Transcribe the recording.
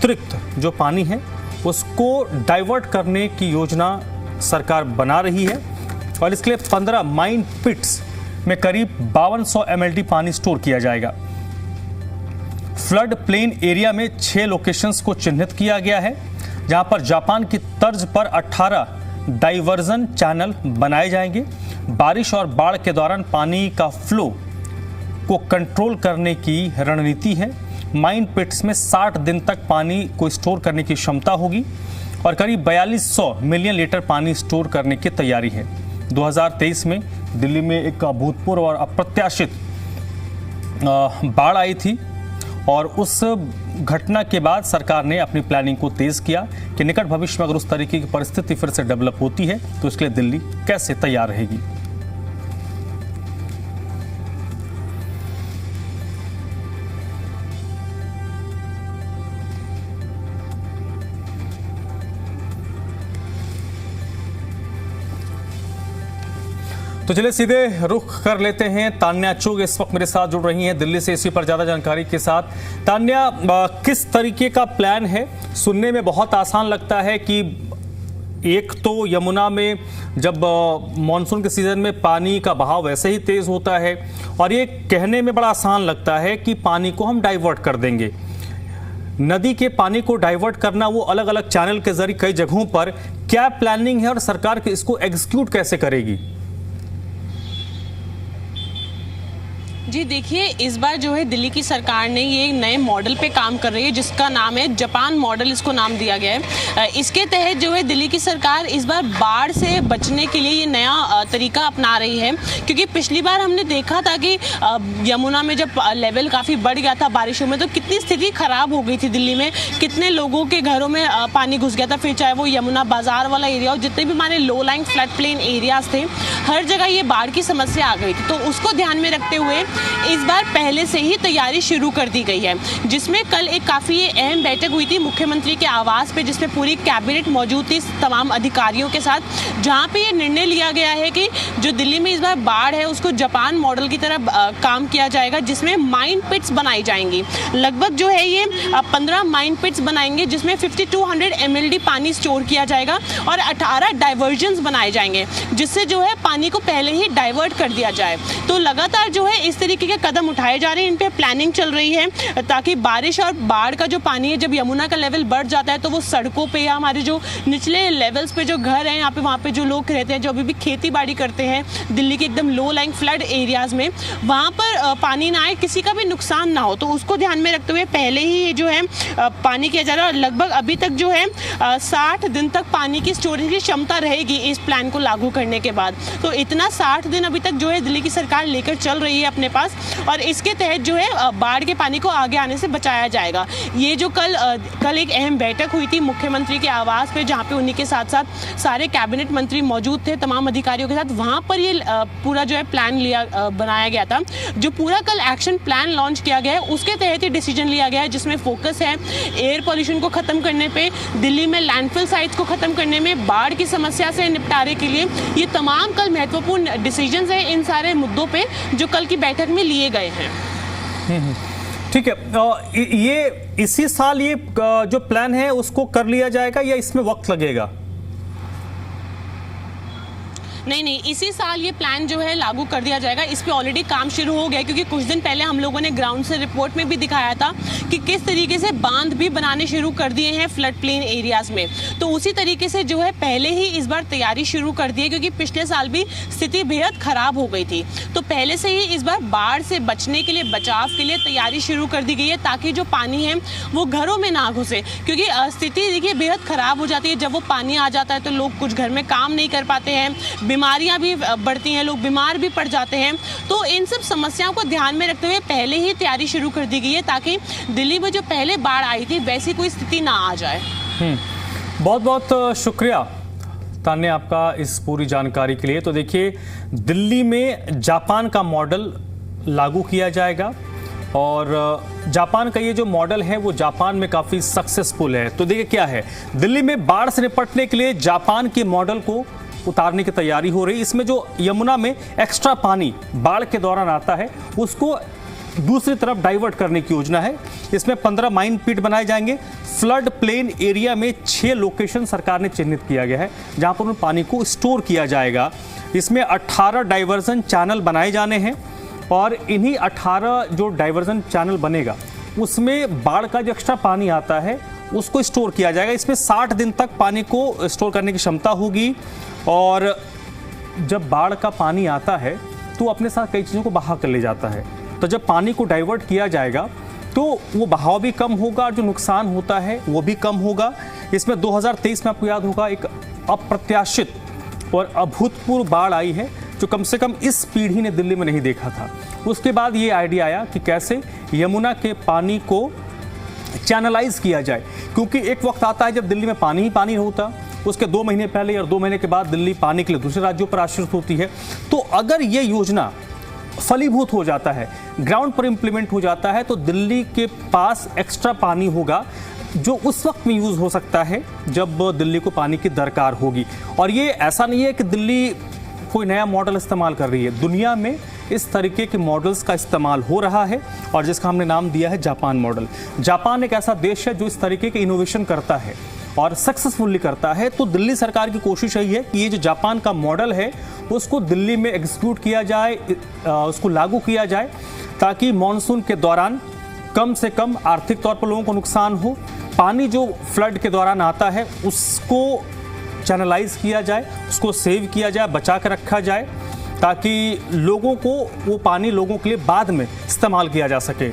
अतिरिक्त जो पानी है उसको डाइवर्ट करने की योजना सरकार बना रही है और इसके लिए 15 माइन पिट्स में करीब 5200 MLD पानी स्टोर किया जाएगा। फ्लड प्लेन एरिया में 6 लोकेशंस को चिन्हित किया गया है, जहां पर जापान की तर्ज पर 18 डाइवर्जन चैनल बनाए जाएंगे। बारिश और बाढ़ के दौरान पानी का फ्लो को कंट्रोल करने की रणनीति है। माइन पिट्स में 60 दिन तक पानी को स्टोर करने की क्षमता होगी और करीब 4200 मिलियन लीटर पानी स्टोर करने की तैयारी है। 2023 में दिल्ली में एक अभूतपूर्व और अप्रत्याशित बाढ़ आई थी और उस घटना के बाद सरकार ने अपनी प्लानिंग को तेज किया कि निकट भविष्य में अगर उस तरीके की परिस्थिति फिर से डेवलप होती है तो इसके लिए दिल्ली कैसे तैयार रहेगी। तो चलिए सीधे रुख कर लेते हैं। तान्या चुग इस वक्त मेरे साथ जुड़ रही हैं दिल्ली से, इसी पर ज्यादा जानकारी के साथ। तान्या, किस तरीके का प्लान है? सुनने में बहुत आसान लगता है कि एक तो यमुना में जब मॉनसून के सीजन में पानी का बहाव वैसे ही तेज होता है और ये कहने में बड़ा आसान लगता है कि पानी को हम डाइवर्ट कर देंगे। नदी के पानी को डाइवर्ट करना वो अलग अलग चैनल के जरिए कई जगहों पर, क्या प्लानिंग है और सरकार इसको एग्जीक्यूट कैसे करेगी? जी देखिए, इस बार जो है दिल्ली की सरकार ने ये नए मॉडल पे काम कर रही है जिसका नाम है जापान मॉडल, इसको नाम दिया गया है। इसके तहत जो है दिल्ली की सरकार इस बार बाढ़ से बचने के लिए ये नया तरीका अपना रही है, क्योंकि पिछली बार हमने देखा था कि यमुना में जब लेवल काफ़ी बढ़ गया था बारिशों में तो कितनी स्थिति खराब हो गई थी दिल्ली में, कितने लोगों के घरों में पानी घुस गया था। फिर चाहे वो यमुना बाजार वाला एरिया और जितने भी हमारे low lying flood plain areas थे, हर जगह ये बाढ़ की समस्या आ गई थी। तो उसको ध्यान में रखते हुए इस बार पहले से ही तैयारी शुरू कर दी गई है, जिसमें कल एक काफ़ी अहम बैठक हुई थी मुख्यमंत्री के आवास पे, जिसमें पूरी कैबिनेट मौजूद थी तमाम अधिकारियों के साथ, जहां पे ये निर्णय लिया गया है कि जो दिल्ली में इस बार बाढ़ है उसको जापान मॉडल की तरह काम किया जाएगा, जिसमें माइन पिट्स बनाई जाएंगी। लगभग जो है ये 15 माइन पिट्स बनाएंगे जिसमें 5200 MLD पानी स्टोर किया जाएगा और 18 डाइवर्जन्स बनाए जाएंगे, जिससे जो है पानी को पहले ही डाइवर्ट कर दिया जाए। तो लगातार जो है इस तरीके के कदम उठाए जा रहे हैं, इन पे प्लानिंग चल रही है ताकि बारिश और बाढ़ का जो पानी है, जब यमुना का लेवल बढ़ जाता है तो वो सड़कों पे या हमारे जो निचले लेवल्स पे जो घर हैं यहाँ पे, वहाँ पे जो लोग रहते हैं, जो अभी भी खेती बाड़ी करते हैं दिल्ली के एकदम लो लाइंग फ्लड एरियाज में, वहाँ पर पानी ना आए, किसी का भी नुकसान ना हो, तो उसको ध्यान में रखते हुए पहले ही जो है पानी किया जा रहा है। और लगभग अभी तक जो है 60 दिन तक पानी की स्टोरेज की क्षमता रहेगी इस प्लान को लागू करने के बाद। तो इतना 60 दिन अभी तक जो है दिल्ली की सरकार लेकर चल रही है अपने पास, और इसके तहत जो है बाढ़ के पानी को आगे आने से बचाया जाएगा। ये जो कल एक अहम बैठक हुई थी मुख्यमंत्री के आवास पे, जहाँ पे उन्हीं के साथ साथ सारे कैबिनेट मंत्री मौजूद थे तमाम अधिकारियों के साथ, वहाँ पर ये पूरा जो है प्लान बनाया गया था। जो पूरा कल एक्शन प्लान लॉन्च किया गया है उसके तहत ही डिसीजन लिया गया है, जिसमें फोकस है एयर पॉल्यूशन को खत्म करने पे, दिल्ली में लैंडफिल साइट्स को खत्म करने में, बाढ़ की समस्या से निपटारे के लिए। ये तमाम कल महत्वपूर्ण डिसीजंस हैं इन सारे मुद्दों पे जो कल की बैठक में लिए गए हैं। ठीक है, ये इसी साल ये जो प्लान है उसको कर लिया जाएगा या इसमें वक्त लगेगा? नहीं, इसी साल ये प्लान जो है लागू कर दिया जाएगा। इस पे ऑलरेडी काम शुरू हो गया, क्योंकि कुछ दिन पहले हम लोगों ने ग्राउंड से रिपोर्ट में भी दिखाया था कि किस तरीके से बांध भी बनाने शुरू कर दिए हैं फ्लड प्लेन एरियाज में। तो उसी तरीके से जो है पहले ही इस बार तैयारी शुरू कर दी है, क्योंकि पिछले साल भी स्थिति बेहद खराब हो गई थी। तो पहले से ही इस बार बाढ़ से बचने के लिए, बचाव के लिए तैयारी शुरू कर दी गई है, ताकि जो पानी है वो घरों में ना घुसे, क्योंकि स्थिति देखिए बेहद खराब हो जाती है जब वो पानी आ जाता है। तो लोग कुछ घर में काम नहीं कर पाते हैं, बीमारियां भी बढ़ती हैं, लोग बीमार भी पड़ जाते हैं। तो इन सब समस्याओं को ध्यान में रखते हुए पहले ही तैयारी शुरू कर दी गई है, ताकि दिल्ली में जो पहले बाढ़ आई थी वैसी कोई स्थिति ना आ जाए। बहुत बहुत शुक्रिया तान्या आपका इस पूरी जानकारी के लिए। तो देखिए, दिल्ली में जापान का मॉडल लागू किया जाएगा और जापान का ये जो मॉडल है वो जापान में काफ़ी सक्सेसफुल है। तो देखिए क्या है, दिल्ली में बाढ़ से निपटने के लिए जापान के मॉडल को उतारने की तैयारी हो रही है। इसमें जो यमुना में एक्स्ट्रा पानी बाढ़ के दौरान आता है उसको दूसरी तरफ डाइवर्ट करने की योजना है। इसमें 15 माइन पिट बनाए जाएंगे। फ्लड प्लेन एरिया में 6 लोकेशन सरकार ने चिन्हित किया गया है जहां पर उन पानी को स्टोर किया जाएगा। इसमें 18 डाइवर्जन चैनल बनाए जाने हैं और इन्हीं 18 जो डाइवर्जन चैनल बनेगा उसमें बाढ़ का जो एक्स्ट्रा पानी आता है उसको स्टोर किया जाएगा। इसमें 60 दिन तक पानी को स्टोर करने की क्षमता होगी और जब बाढ़ का पानी आता है तो अपने साथ कई चीज़ों को बहा कर ले जाता है। तो जब पानी को डाइवर्ट किया जाएगा तो वो बहाव भी कम होगा, जो नुकसान होता है वो भी कम होगा। इसमें 2023 में आपको याद होगा एक अप्रत्याशित और अभूतपूर्व बाढ़ आई है जो कम से कम इस पीढ़ी ने दिल्ली में नहीं देखा था। उसके बाद ये आइडिया आया कि कैसे यमुना के पानी को चैनलाइज किया जाए, क्योंकि एक वक्त आता है जब दिल्ली में पानी ही पानी होता, उसके 2 महीने पहले और 2 महीने के बाद दिल्ली पानी के लिए दूसरे राज्यों पर आश्रित होती है। तो अगर ये योजना फलीभूत हो जाता है, ग्राउंड पर इंप्लीमेंट हो जाता है, तो दिल्ली के पास एक्स्ट्रा पानी होगा जो उस वक्त में यूज़ हो सकता है जब दिल्ली को पानी की दरकार होगी। और ये ऐसा नहीं है कि दिल्ली कोई नया मॉडल इस्तेमाल कर रही है, दुनिया में इस तरीके के मॉडल्स का इस्तेमाल हो रहा है और जिसका हमने नाम दिया है जापान मॉडल। जापान एक ऐसा देश है जो इस तरीके के इनोवेशन करता है और सक्सेसफुली करता है। तो दिल्ली सरकार की कोशिश यही है कि ये जो जापान का मॉडल है उसको दिल्ली में एग्जीक्यूट किया जाए, उसको लागू किया जाए ताकि मॉनसून के दौरान कम से कम आर्थिक तौर पर लोगों को नुकसान हो। पानी जो फ्लड के दौरान आता है उसको चैनलाइज किया जाए, उसको सेव किया जाए, बचा कर रखा जाए ताकि लोगों को वो पानी लोगों के लिए बाद में इस्तेमाल किया जा सके।